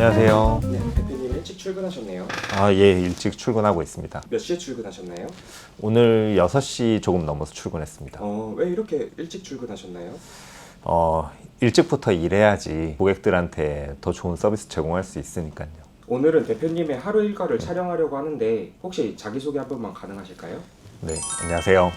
안녕하세요. 네, 대표님 일찍 출근하셨네요. 예, 일찍 출근하고 있습니다. 몇 시에 출근하셨나요? 오늘 6시 조금 넘어서 출근했습니다. 왜 이렇게 일찍 출근하셨나요? 일찍부터 일해야지 고객들한테 더 좋은 서비스 제공할 수 있으니까요. 오늘은 대표님의 하루 일과를 촬영하려고 하는데 혹시 자기소개 한 번만 가능하실까요? 네, 안녕하세요.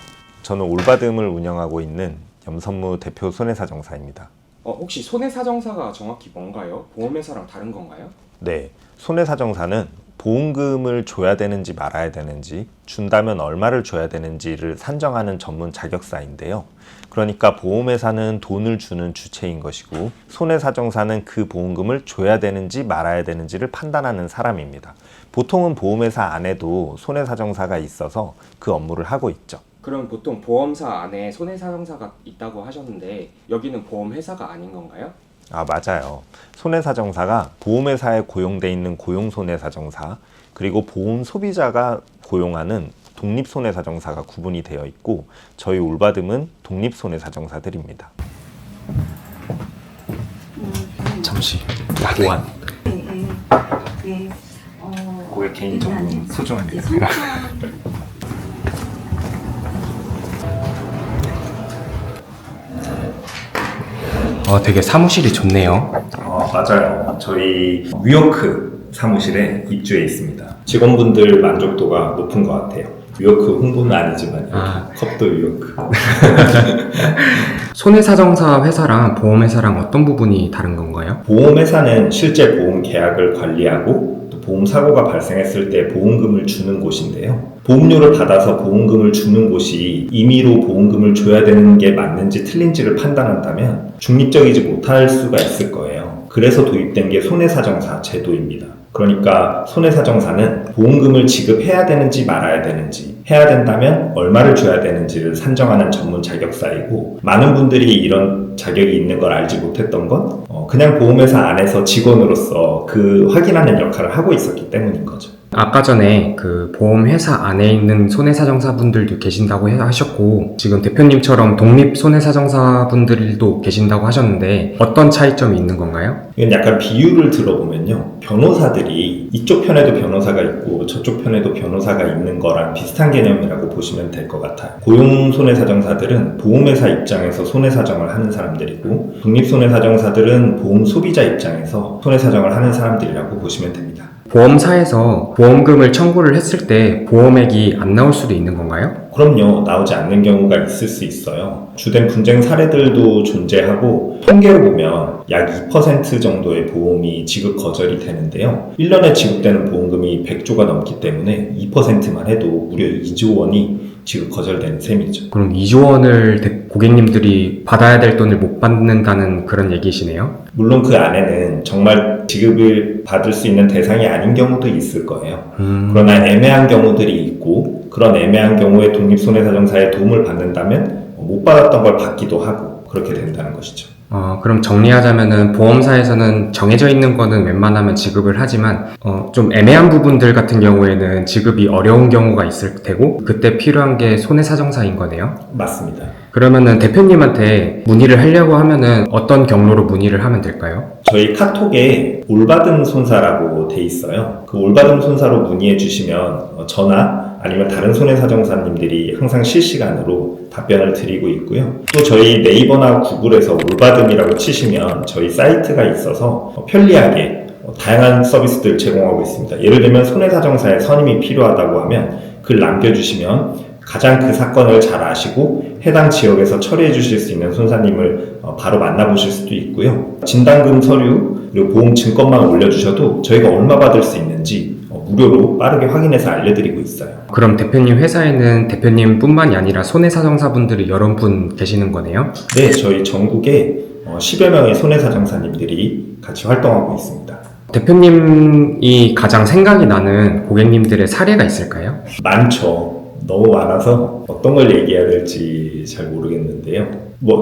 저는 올바듬을 운영하고 있는 염선무 대표 손해사정사입니다. 혹시 손해사정사가 정확히 뭔가요? 보험회사랑 다른 건가요? 네, 손해사정사는 보험금을 줘야 되는지 말아야 되는지, 준다면 얼마를 줘야 되는지를 산정하는 전문 자격사인데요. 그러니까 보험회사는 돈을 주는 주체인 것이고, 손해사정사는 그 보험금을 줘야 되는지 말아야 되는지를 판단하는 사람입니다. 보통은 보험회사 안에도 손해사정사가 있어서 그 업무를 하고 있죠. 그럼 보통 보험사 안에 손해사정사가 있다고 하셨는데 여기는 보험회사가 아닌 건가요? 맞아요. 손해사정사가 보험회사에 고용돼 있는 고용손해사정사, 그리고 보험 소비자가 고용하는 독립손해사정사가 구분이 되어 있고, 저희 올바듬은 독립손해사정사들입니다. 잠시 보안. 네. 고객 개인정보 소중하게. 되게 사무실이 좋네요. 맞아요. 저희 뉴요크 사무실에 입주해 있습니다. 직원분들 만족도가 높은 것 같아요. 뉴요크 홍보는 아니지만 컵도 뉴요크. 손해사정사 회사랑 보험회사랑 어떤 부분이 다른 건가요? 보험회사는 실제 보험 계약을 관리하고 또 보험 사고가 발생했을 때 보험금을 주는 곳인데요. 보험료를 받아서 보험금을 주는 곳이 임의로 보험금을 줘야 되는 게 맞는지 틀린지를 판단한다면 중립적이지 못할 수가 있을 거예요. 그래서 도입된 게 손해사정사 제도입니다. 그러니까 손해사정사는 보험금을 지급해야 되는지 말아야 되는지, 해야 된다면 얼마를 줘야 되는지를 산정하는 전문 자격사이고, 많은 분들이 이런 자격이 있는 걸 알지 못했던 건 그냥 보험회사 안에서 직원으로서 그 확인하는 역할을 하고 있었기 때문인 거죠. 아까 전에 그 보험회사 안에 있는 손해사정사분들도 계신다고 하셨고, 지금 대표님처럼 독립 손해사정사분들도 계신다고 하셨는데 어떤 차이점이 있는 건가요? 이건 약간 비유를 들어보면요, 변호사들이 이쪽 편에도 변호사가 있고 저쪽 편에도 변호사가 있는 거랑 비슷한 개념이라고 보시면 될 것 같아요. 고용 손해사정사들은 보험회사 입장에서 손해사정을 하는 사람들이고, 독립손해사정사들은 보험 소비자 입장에서 손해사정을 하는 사람들이라고 보시면 됩니다. 보험사에서 보험금을 청구를 했을 때 보험액이 안 나올 수도 있는 건가요? 그럼요. 나오지 않는 경우가 있을 수 있어요. 주된 분쟁 사례들도 존재하고, 통계로 보면 약 2% 정도의 보험이 지급 거절이 되는데요. 1년에 지급되는 보험금이 100조가 넘기 때문에 2%만 해도 무려 2조 원이 지급 거절되는 셈이죠. 그럼 2조 원을 고객님들이 받아야 될 돈을 못 받는다는 그런 얘기시네요? 물론 그 안에는 정말 지급을 받을 수 있는 대상이 아닌 경우도 있을 거예요. 그러나 애매한 경우들이 있고, 그런 애매한 경우에 독립손해사정사의 도움을 받는다면 못 받았던 걸 받기도 하고, 그렇게 된다는 것이죠. 그럼 정리하자면은 보험사에서는 정해져 있는 거는 웬만하면 지급을 하지만 좀 애매한 부분들 같은 경우에는 지급이 어려운 경우가 있을 테고, 그때 필요한 게 손해사정사인 거네요? 맞습니다. 그러면은 대표님한테 문의를 하려고 하면은 어떤 경로로 문의를 하면 될까요? 저희 카톡에 올바듬 손사라고 돼 있어요. 그 올바듬 손사로 문의해 주시면 전화 아니면 다른 손해사정사님들이 항상 실시간으로 답변을 드리고 있고요. 또 저희 네이버나 구글에서 올바듬이라고 치시면 저희 사이트가 있어서 편리하게 다양한 서비스들을 제공하고 있습니다. 예를 들면 손해사정사의 선임이 필요하다고 하면 글 남겨주시면 가장 그 사건을 잘 아시고 해당 지역에서 처리해 주실 수 있는 손사님을 바로 만나보실 수도 있고요. 진단금 서류 그리고 보험 증권만 올려주셔도 저희가 얼마 받을 수 있는지 무료로 빠르게 확인해서 알려드리고 있어요. 그럼 대표님 회사에는 대표님뿐만이 아니라 손해사정사분들이 여러 분 계시는 거네요? 네, 저희 전국에 10여 명의 손해사정사님들이 같이 활동하고 있습니다. 대표님이 가장 생각이 나는 고객님들의 사례가 있을까요? 많죠. 너무 많아서 어떤 걸 얘기해야 될지 잘 모르겠는데요.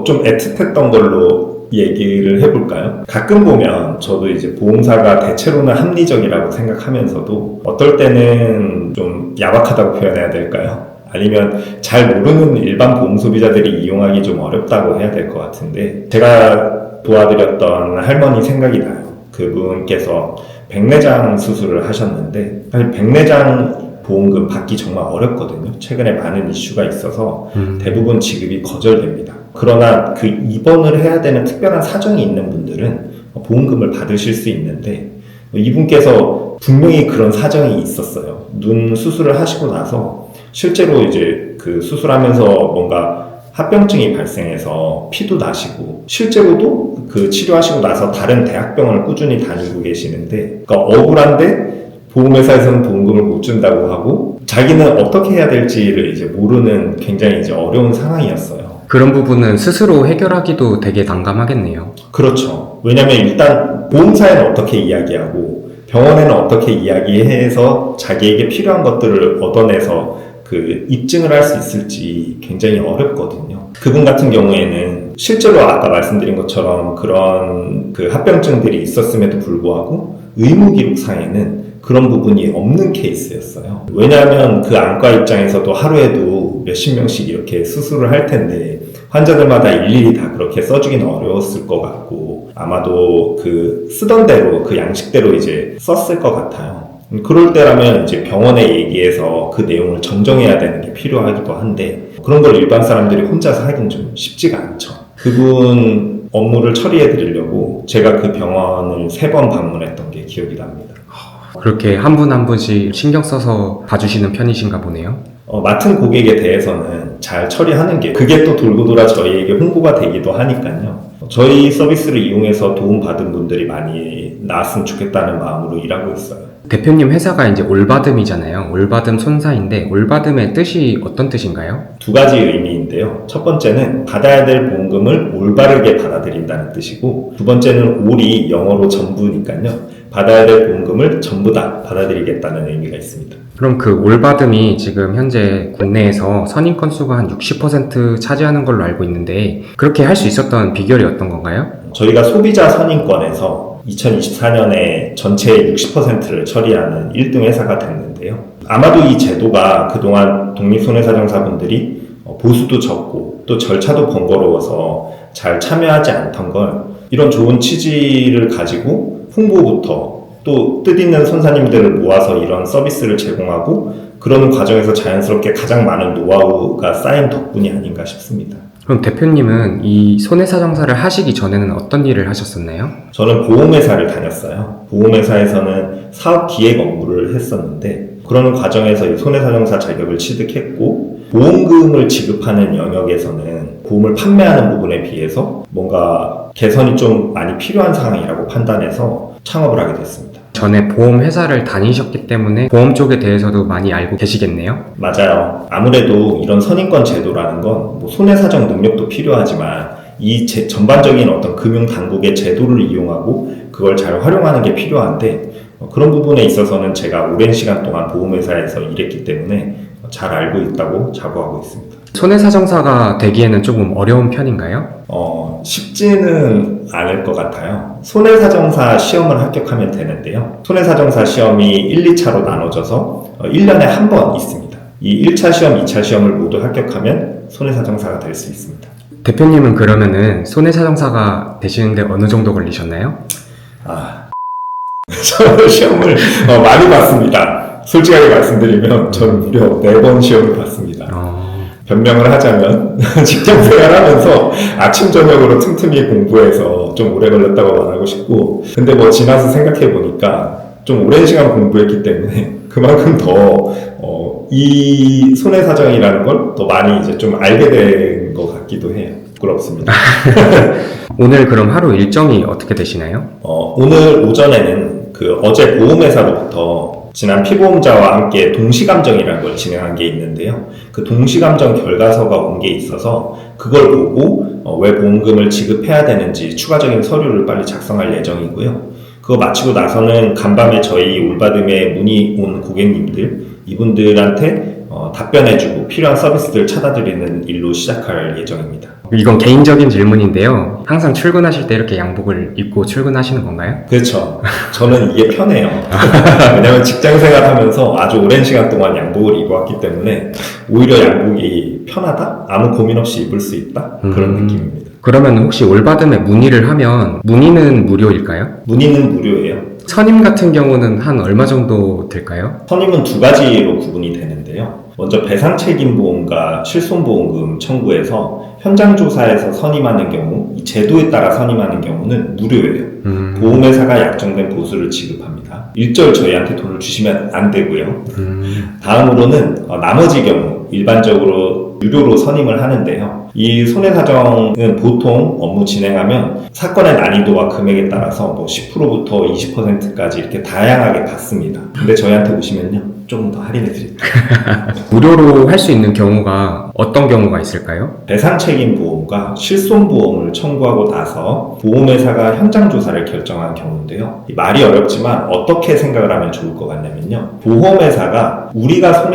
좀 애틋했던 걸로 얘기를 해볼까요? 가끔 보면 저도 이제 보험사가 대체로는 합리적이라고 생각하면서도 어떨 때는 좀 야박하다고 표현해야 될까요? 아니면 잘 모르는 일반 보험 소비자들이 이용하기 좀 어렵다고 해야 될 것 같은데, 제가 도와드렸던 할머니 생각이 나요. 그분께서 백내장 수술을 하셨는데 사실 백내장 보험금 받기 정말 어렵거든요. 최근에 많은 이슈가 있어서 대부분 지급이 거절됩니다. 그러나 그 입원을 해야 되는 특별한 사정이 있는 분들은 보험금을 받으실 수 있는데 이분께서 분명히 그런 사정이 있었어요. 눈 수술을 하시고 나서 실제로 이제 그 수술하면서 뭔가 합병증이 발생해서 피도 나시고 실제로도 그 치료하시고 나서 다른 대학병원을 꾸준히 다니고 계시는데 그러니까 억울한데 보험회사에서는 보험금을 못 준다고 하고 자기는 어떻게 해야 될지를 이제 모르는 굉장히 이제 어려운 상황이었어요. 그런 부분은 스스로 해결하기도 되게 난감하겠네요. 그렇죠. 왜냐면 일단 보험사에는 어떻게 이야기하고 병원에는 어떻게 이야기해서 자기에게 필요한 것들을 얻어내서 그 입증을 할 수 있을지 굉장히 어렵거든요. 그분 같은 경우에는 실제로 아까 말씀드린 것처럼 그런 그 합병증들이 있었음에도 불구하고 의무기록상에는 그런 부분이 없는 케이스였어요. 왜냐하면 그 안과 입장에서도 하루에도 몇십 명씩 이렇게 수술을 할 텐데 환자들마다 일일이 다 그렇게 써주기는 어려웠을 것 같고 아마도 그 쓰던 대로 그 양식대로 이제 썼을 것 같아요. 그럴 때라면 이제 병원에 얘기해서 그 내용을 정정해야 되는 게 필요하기도 한데 그런 걸 일반 사람들이 혼자서 하긴 좀 쉽지가 않죠. 그분 업무를 처리해 드리려고 제가 그 병원을 3번 방문했던 게 기억이 납니다. 그렇게 한 분 한 분씩 신경 써서 봐주시는 편이신가 보네요. 맡은 고객에 대해서는 잘 처리하는 게 그게 또 돌고 돌아 저희에게 홍보가 되기도 하니까요. 저희 서비스를 이용해서 도움받은 분들이 많이 나았으면 좋겠다는 마음으로 일하고 있어요. 대표님 회사가 이제 올바듬이잖아요. 올바듬 손사인데 올바듬의 뜻이 어떤 뜻인가요? 2가지 의미인데요. 첫 번째는 받아야 될 보험금을 올바르게 받아들인다는 뜻이고 두 번째는 올이 영어로 전부니까요. 받아야 될 보험금을 전부 다 받아들이겠다는 의미가 있습니다. 그럼 그 올바듬이 지금 현재 국내에서 선임 건수가 한 60% 차지하는 걸로 알고 있는데 그렇게 할 수 있었던 비결이 어떤 건가요? 저희가 소비자 선임권에서 2024년에 전체의 60%를 처리하는 1등 회사가 됐는데요. 아마도 이 제도가 그동안 독립손해사정사분들이 보수도 적고 또 절차도 번거로워서 잘 참여하지 않던 걸 이런 좋은 취지를 가지고 홍보부터 또 뜻있는 손사님들을 모아서 이런 서비스를 제공하고 그러는 과정에서 자연스럽게 가장 많은 노하우가 쌓인 덕분이 아닌가 싶습니다. 그럼 대표님은 이 손해사정사를 하시기 전에는 어떤 일을 하셨었나요? 저는 보험회사를 다녔어요. 보험회사에서는 사업 기획 업무를 했었는데 그러는 과정에서 이 손해사정사 자격을 취득했고 보험금을 지급하는 영역에서는 보험을 판매하는 부분에 비해서 뭔가 개선이 좀 많이 필요한 상황이라고 판단해서 창업을 하게 됐습니다. 전에 보험회사를 다니셨기 때문에 보험 쪽에 대해서도 많이 알고 계시겠네요? 맞아요. 아무래도 이런 선임권 제도라는 건 뭐 손해사정 능력도 필요하지만 이 전반적인 어떤 금융당국의 제도를 이용하고 그걸 잘 활용하는 게 필요한데 그런 부분에 있어서는 제가 오랜 시간 동안 보험회사에서 일했기 때문에 잘 알고 있다고 자부하고 있습니다. 손해사정사가 되기에는 조금 어려운 편인가요? 쉽지는 않을 것 같아요. 손해사정사 시험을 합격하면 되는데요. 손해사정사 시험이 1, 2차로 나눠져서 1년에 한 번 있습니다. 이 1차 시험, 2차 시험을 모두 합격하면 손해사정사가 될 수 있습니다. 대표님은 그러면은 손해사정사가 되시는데 어느 정도 걸리셨나요? 저는 시험을 많이 봤습니다. 솔직하게 말씀드리면 저는 무려 4번 시험을 봤습니다. 변명을 하자면 직장 생활하면서 아침 저녁으로 틈틈이 공부해서 좀 오래 걸렸다고 말하고 싶고 근데 뭐 지나서 생각해 보니까 좀 오랜 시간 공부했기 때문에 그만큼 더 이 손해사정이라는 걸 더 많이 이제 좀 알게 된 것 같기도 해요. 부끄럽습니다. 오늘 그럼 하루 일정이 어떻게 되시나요? 오늘 오전에는 그 어제 보험회사로부터 지난 피보험자와 함께 동시감정이라는 걸 진행한 게 있는데요. 그 동시감정 결과서가 온 게 있어서 그걸 보고 왜 보험금을 지급해야 되는지 추가적인 서류를 빨리 작성할 예정이고요. 그거 마치고 나서는 간밤에 저희 올바듬에 문의 온 고객님들 이분들한테 답변해주고 필요한 서비스들 찾아드리는 일로 시작할 예정입니다. 이건 개인적인 질문인데요. 항상 출근하실 때 이렇게 양복을 입고 출근하시는 건가요? 그렇죠. 저는 이게 편해요. 왜냐면 직장생활 하면서 아주 오랜 시간 동안 양복을 입어왔기 때문에 오히려 양복이 편하다? 아무 고민 없이 입을 수 있다? 그런 느낌입니다. 그러면 혹시 올바듬에 문의를 하면 문의는 무료일까요? 문의는 무료예요. 선임 같은 경우는 한 얼마 정도 들까요? 선임은 두 가지로 구분이 되는데요. 먼저 배상책임보험과 실손보험금 청구에서 현장조사에서 선임하는 경우, 이 제도에 따라 선임하는 경우는 무료예요. 보험회사가 약정된 보수를 지급합니다. 일절 저희한테 돈을 주시면 안 되고요. 다음으로는 나머지 경우 일반적으로 유료로 선임을 하는데요. 이 손해사정은 보통 업무 진행하면 사건의 난이도와 금액에 따라서 뭐 10%부터 20%까지 이렇게 다양하게 받습니다. 근데 저희한테 오시면요. 조금 더 할인해 드릴게요. 무료로 할 수 있는 경우가 어떤 경우가 있을까요? 배상책임보험과 실손보험을 청구하고 나서 보험회사가 현장조사를 결정한 경우인데요. 말이 어렵지만 어떻게 생각을 하면 좋을 것 같냐면요. 보험회사가 우리가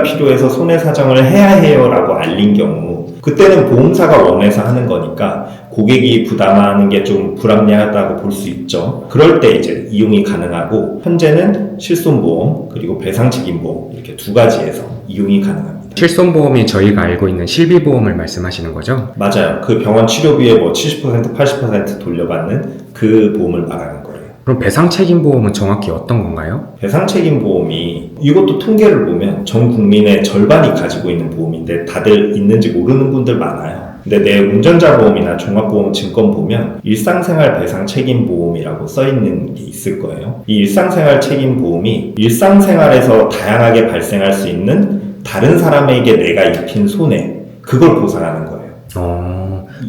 필요해서 손해사정을 해야 해요 라고 알린 경우, 그때는 보험사가 원해서 하는 거니까 고객이 부담하는 게 좀 불합리하다고 볼 수 있죠. 그럴 때 이제 이용이 가능하고, 현재는 실손보험 그리고 배상책임보험 이렇게 두 가지에서 이용이 가능합니다. 실손보험이 저희가 알고 있는 실비보험을 말씀하시는 거죠? 맞아요. 그 병원 치료비에 뭐 70%, 80% 돌려받는 그 보험을 말하는 거예요. 그럼 배상책임보험은 정확히 어떤 건가요? 배상책임보험이, 이것도 통계를 보면 전 국민의 절반이 가지고 있는 보험인데 다들 있는지 모르는 분들 많아요. 근데 내 운전자 보험이나 종합보험 증권 보면 일상생활 배상책임보험이라고 써있는 게 있을 거예요. 이 일상생활 책임보험이 일상생활에서 다양하게 발생할 수 있는 다른 사람에게 내가 입힌 손해, 그걸 보상하는 거예요.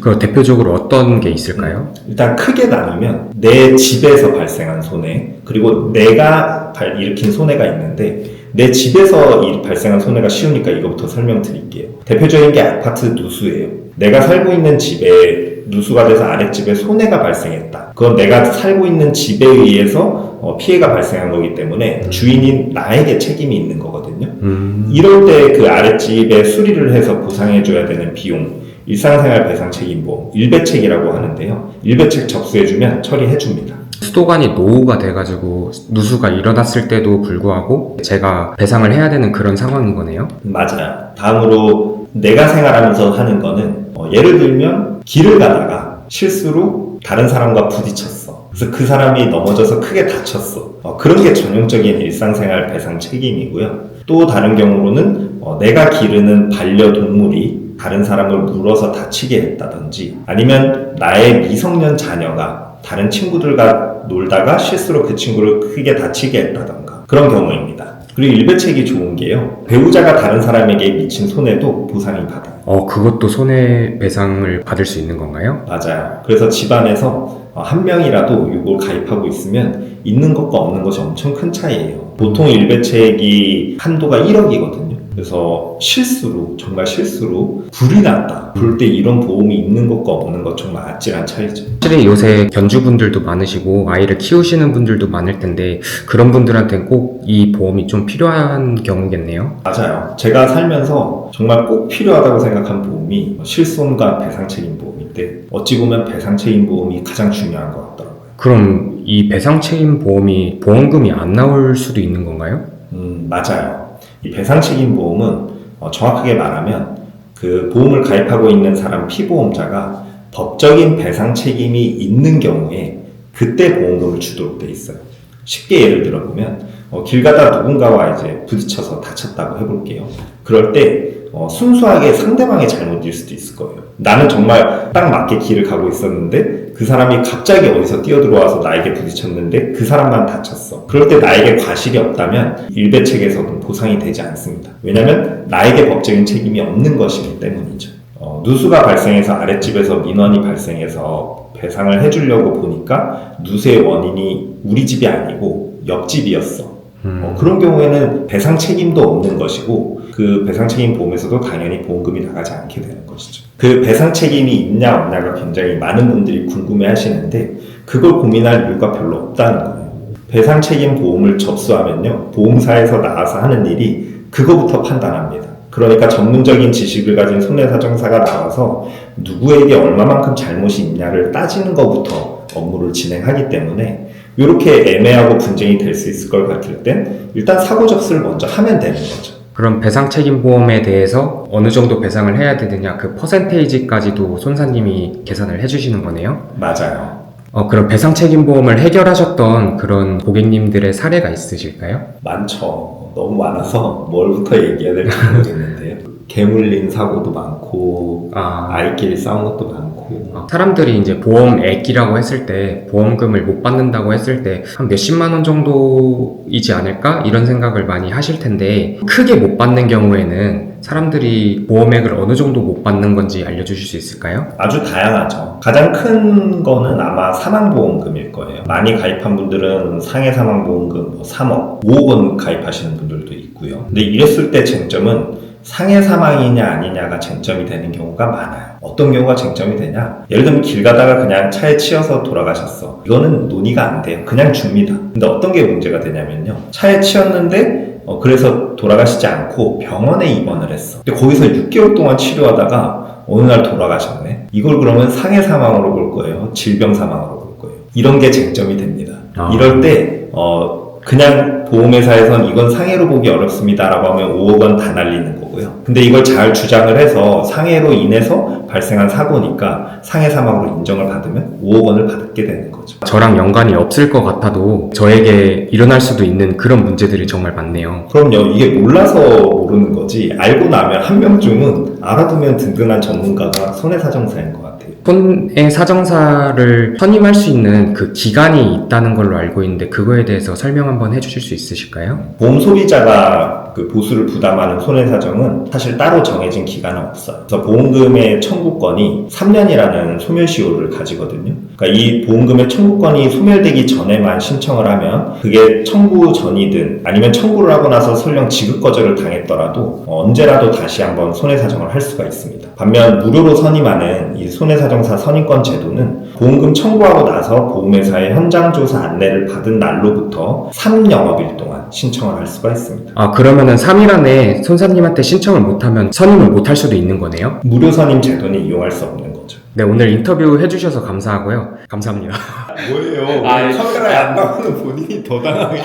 그 대표적으로 어떤 게 있을까요? 일단 크게 나누면 내 집에서 발생한 손해, 그리고 내가 일으킨 손해가 있는데, 내 집에서 발생한 손해가 쉬우니까 이거부터 설명드릴게요. 대표적인 게 아파트 누수예요. 내가 살고 있는 집에 누수가 돼서 아랫집에 손해가 발생했다. 그건 내가 살고 있는 집에 의해서 피해가 발생한 거기 때문에 주인인 나에게 책임이 있는 거거든요. 이럴 때 그 아랫집에 수리를 해서 보상해줘야 되는 비용, 일상생활 배상책임보험, 일배책이라고 하는데요. 일배책 접수해주면 처리해줍니다. 수도관이 노후가 돼가지고 누수가 일어났을 때도 불구하고 제가 배상을 해야 되는 그런 상황인 거네요? 맞아요. 다음으로 내가 생활하면서 하는 거는 예를 들면 길을 가다가 실수로 다른 사람과 부딪혔어. 그래서 그 사람이 넘어져서 크게 다쳤어. 그런 게 전형적인 일상생활 배상 책임이고요. 또 다른 경우로는 내가 기르는 반려동물이 다른 사람을 물어서 다치게 했다든지, 아니면 나의 미성년 자녀가 다른 친구들과 놀다가 실수로 그 친구를 크게 다치게 했다던가, 그런 경우입니다. 그리고 일배책이 좋은 게요, 배우자가 다른 사람에게 미친 손해도 보상이 받아요. 그것도 손해배상을 받을 수 있는 건가요? 맞아요. 그래서 집안에서 한 명이라도 이걸 가입하고 있으면 있는 것과 없는 것이 엄청 큰 차이예요. 보통 일배책이 한도가 1억이거든요. 그래서 정말 실수로 불이 났다. 그럴 때 이런 보험이 있는 것과 없는 것 정말 아찔한 차이죠. 확실히 요새 견주분들도 많으시고 아이를 키우시는 분들도 많을 텐데 그런 분들한테는 꼭 이 보험이 좀 필요한 경우겠네요. 맞아요. 제가 살면서 정말 꼭 필요하다고 생각한 보험이 실손과 배상책임보험인데, 어찌 보면 배상책임보험이 가장 중요한 것 같더라고요. 그럼 이 배상책임보험이 보험금이 안 나올 수도 있는 건가요? 맞아요. 이 배상책임보험은 정확하게 말하면 그 보험을 가입하고 있는 사람 피보험자가 법적인 배상 책임이 있는 경우에 그때 보험금을 주도록 돼 있어요. 쉽게 예를 들어보면 길 가다 누군가와 이제 부딪혀서 다쳤다고 해볼게요. 그럴 때 순수하게 상대방의 잘못일 수도 있을 거예요. 나는 정말 딱 맞게 길을 가고 있었는데 그 사람이 갑자기 어디서 뛰어들어와서 나에게 부딪혔는데 그 사람만 다쳤어. 그럴 때 나에게 과실이 없다면 일배책에서는 보상이 되지 않습니다. 왜냐하면 나에게 법적인 책임이 없는 것이기 때문이죠. 누수가 발생해서 아랫집에서 민원이 발생해서 배상을 해주려고 보니까 누수의 원인이 우리 집이 아니고 옆집이었어. 그런 경우에는 배상 책임도 없는 것이고, 그 배상 책임 보험에서도 당연히 보험금이 나가지 않게 되는 것이죠. 그 배상 책임이 있냐 없냐가 굉장히 많은 분들이 궁금해 하시는데, 그걸 고민할 이유가 별로 없다는 거예요. 배상 책임 보험을 접수하면요, 보험사에서 나와서 하는 일이 그거부터 판단합니다. 그러니까 전문적인 지식을 가진 손해사정사가 나와서 누구에게 얼마만큼 잘못이 있냐를 따지는 것부터 업무를 진행하기 때문에, 이렇게 애매하고 분쟁이 될 수 있을 것 같을 땐 일단 사고 접수를 먼저 하면 되는 거죠. 그럼 배상책임보험에 대해서 어느 정도 배상을 해야 되느냐, 그 퍼센테이지까지도 손사님이 계산을 해주시는 거네요? 맞아요. 그런 배상책임보험을 해결하셨던 그런 고객님들의 사례가 있으실까요? 많죠. 너무 많아서 뭘부터 얘기해야 될지 모르겠는데요. 개물린 사고도 많고 아이끼리 싸운 것도 많고 사람들이 이제 보험액이라고 했을 때 보험금을 못 받는다고 했을 때 한 몇십만 원 정도이지 않을까? 이런 생각을 많이 하실 텐데 크게 못 받는 경우에는 사람들이 보험액을 어느 정도 못 받는 건지 알려주실 수 있을까요? 아주 다양하죠. 가장 큰 거는 아마 사망보험금일 거예요. 많이 가입한 분들은 상해 사망보험금 3억, 5억 원 가입하시는 분들도 있고요. 근데 이랬을 때 쟁점은 상해 사망이냐 아니냐가 쟁점이 되는 경우가 많아요. 어떤 경우가 쟁점이 되냐? 예를 들면 길 가다가 그냥 차에 치여서 돌아가셨어. 이거는 논의가 안 돼요. 그냥 줍니다. 근데 어떤 게 문제가 되냐면요. 차에 치였는데 그래서 돌아가시지 않고 병원에 입원을 했어. 근데 거기서 6개월 동안 치료하다가 어느 날 돌아가셨네. 이걸 그러면 상해 사망으로 볼 거예요? 질병 사망으로 볼 거예요? 이런 게 쟁점이 됩니다. 이럴 때 그냥 보험회사에선 이건 상해로 보기 어렵습니다라고 하면 5억 원 다 날리는 거고요. 근데 이걸 잘 주장을 해서 상해로 인해서 발생한 사고니까 상해 사망으로 인정을 받으면 5억 원을 받게 되는 거죠. 저랑 연관이 없을 것 같아도 저에게 일어날 수도 있는 그런 문제들이 정말 많네요. 그럼요. 이게 몰라서 모르는 거지 알고 나면 한 명쯤은 알아두면 든든한 전문가가 손해사정사인 것 같아요. 손해사정사를 선임할 수 있는 그 기간이 있다는 걸로 알고 있는데 그거에 대해서 설명 한번 해주실 수 있으실까요? 보험 소비자가 그 보수를 부담하는 손해사정은 사실 따로 정해진 기간은 없어요. 그래서 보험금의 청구권이 3년이라는 소멸시효를 가지거든요. 그러니까 이 보험금의 청구권이 소멸되기 전에만 신청을 하면 그게 청구 전이든 아니면 청구를 하고 나서 설령 지급 거절을 당했더라도 언제라도 다시 한번 손해사정을 할 수가 있습니다. 반면 무료로 선임하는 이 손해사정사 선임권 제도는 보험금 청구하고 나서 보험회사의 현장조사 안내를 받은 날로부터 3영업일 동안 신청을 할 수가 있습니다. 그러면은 3일 안에 손사님한테 신청을 못하면 선임을 못할 수도 있는 거네요? 무료 선임 제도는 이용할 수 없는 거죠. 네, 오늘 인터뷰 해주셔서 감사하고요. 감사합니다. 뭐예요? 아, 카메라에 안 나오는 본인이 더 당하게.